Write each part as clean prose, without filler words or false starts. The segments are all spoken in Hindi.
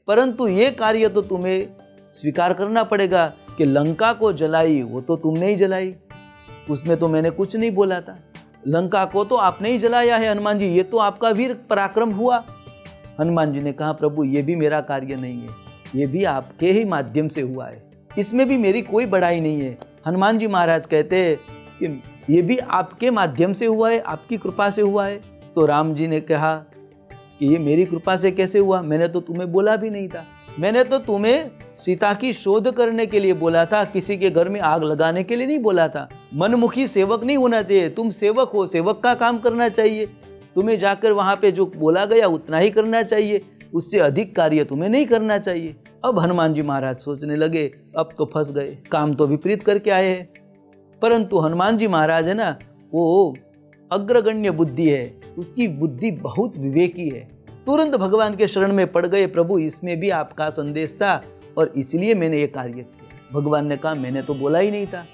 परंतु ये कार्य तो तुम्हें स्वीकार करना पड़ेगा कि लंका को जलाई वो तो तुमने ही जलाई, उसमें तो मैंने कुछ नहीं बोला था। लंका को तो आपने ही जलाया है हनुमान जी, ये तो आपका वीर पराक्रम हुआ। हनुमान जी ने कहा प्रभु ये भी मेरा कार्य नहीं है, ये भी आपके ही माध्यम से हुआ है, इसमें भी मेरी कोई बड़ाई नहीं है। हनुमान जी महाराज कहते हैं कि ये भी आपके माध्यम से हुआ है, आपकी कृपा से हुआ है। तो राम जी ने कहा कि ये मेरी कृपा से कैसे हुआ, मैंने तो तुम्हें बोला भी नहीं था, मैंने तो तुम्हें सीता की शोध करने के लिए बोला था, किसी के घर में आग लगाने के लिए नहीं बोला था। मनमुखी सेवक नहीं होना चाहिए, तुम सेवक हो, सेवक का काम करना चाहिए, तुम्हें जाकर वहां पे जो बोला गया उतना ही करना चाहिए, उससे अधिक कार्य तुम्हें नहीं करना चाहिए। अब हनुमान जी महाराज सोचने लगे अब तो फंस गए, काम तो विपरीत करके आए हैं। परंतु हनुमान जी महाराज है ना, वो अग्रगण्य बुद्धि है, उसकी बुद्धि बहुत विवेकी है। तुरंत भगवान के शरण में पड़ गए, प्रभु इसमें भी आपका संदेश था और इसलिए मैंने ये कार्य किया। भगवान ने कहा मैंने तो बोला ही नहीं था।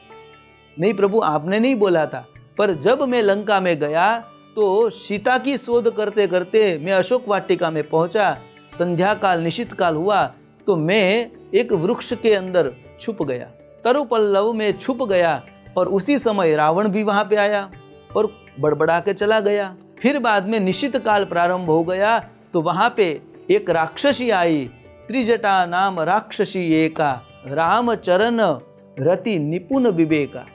नहीं प्रभु आपने नहीं बोला था, पर जब मैं लंका में गया तो सीता की शोध करते करते मैं अशोक वाटिका में पहुंचा, संध्या काल निशित काल हुआ तो मैं एक वृक्ष के अंदर छुप गया, तरु पल्लव में छुप गया, और उसी समय रावण भी वहां पे आया और बड़बड़ा के चला गया। फिर बाद में निशित काल प्रारंभ हो गया तो वहां पे एक राक्षसी आई, त्रिजटा नाम राक्षसी एका, राम चरण रति निपुण विवेका।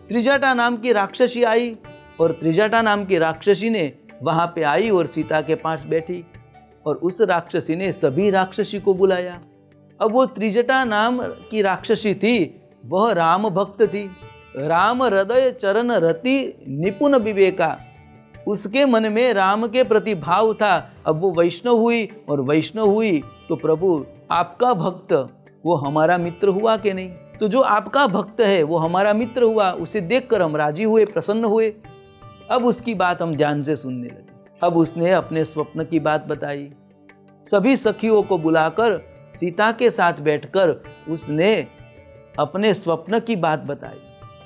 त्रिजटा नाम की राक्षसी आई और त्रिजटा नाम की राक्षसी ने वहां पे आई और सीता के पास बैठी, और उस राक्षसी ने सभी राक्षसी को बुलाया। अब वो त्रिजटा नाम की राक्षसी थी, वह राम भक्त थी, राम हृदय चरण रति निपुण विवेका, उसके मन में राम के प्रति भाव था। अब वो वैष्णव हुई और वैष्णव हुई तो प्रभु आपका भक्त वो हमारा मित्र हुआ कि नहीं, तो जो आपका भक्त है वो हमारा मित्र हुआ, उसे देखकर हम राजी हुए, प्रसन्न हुए। अब उसकी बात हम ध्यान से सुनने लगे। अब उसने अपने स्वप्न की बात बताई, सभी सखियों को बुलाकर सीता के साथ बैठकर उसने अपने स्वप्न की बात बताई।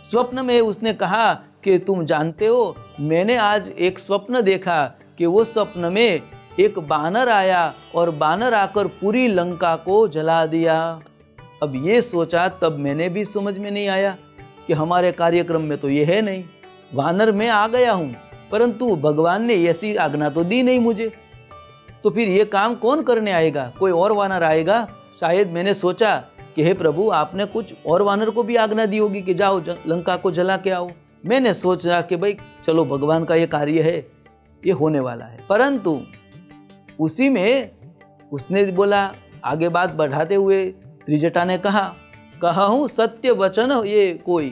स्वप्न में उसने कहा कि तुम जानते हो मैंने आज एक स्वप्न देखा कि वो स्वप्न में एक बानर आया और बानर आकर पूरी लंका को जला दिया। अब ये सोचा, तब मैंने भी समझ में नहीं आया कि हमारे कार्यक्रम में तो ये है नहीं, वानर मैं आ गया हूँ, परंतु भगवान ने ऐसी आज्ञा तो दी नहीं मुझे, तो फिर ये काम कौन करने आएगा, कोई और वानर आएगा। शायद मैंने सोचा कि हे प्रभु आपने कुछ और वानर को भी आज्ञा दी होगी कि जाओ लंका को जला के आओ। मैंने सोचा कि भाई चलो भगवान का ये कार्य है, ये होने वाला है। परंतु उसी में उसने बोला, आगे बात बढ़ाते हुए त्रिजटा ने कहा हूँ सत्य वचन, ये कोई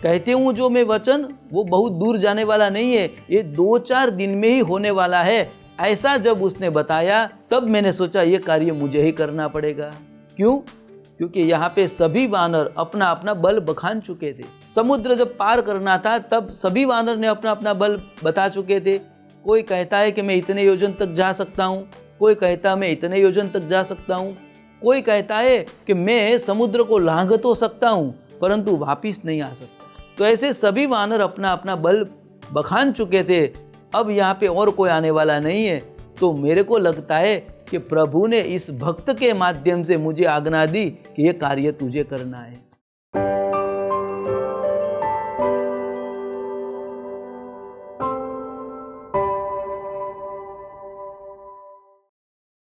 कहते हूँ जो मैं वचन वो बहुत दूर जाने वाला नहीं है, ये 2-4 दिन में ही होने वाला है। ऐसा जब उसने बताया तब मैंने सोचा ये कार्य मुझे ही करना पड़ेगा। क्यों? क्योंकि यहाँ पे सभी वानर अपना अपना बल बखान चुके थे। समुद्र जब पार करना था तब सभी वानर ने अपना अपना बल बता चुके थे। कोई कहता है कि मैं इतने योजन तक जा सकता हूँ, कोई कहता है मैं इतने योजन तक जा सकता हूँ, कोई कहता है कि मैं समुद्र को लांघ तो सकता हूँ परंतु वापिस नहीं आ सकता। तो ऐसे सभी वानर अपना अपना बल बखान चुके थे। अब यहाँ पे और कोई आने वाला नहीं है, तो मेरे को लगता है कि प्रभु ने इस भक्त के माध्यम से मुझे आज्ञा दी कि ये कार्य तुझे करना है।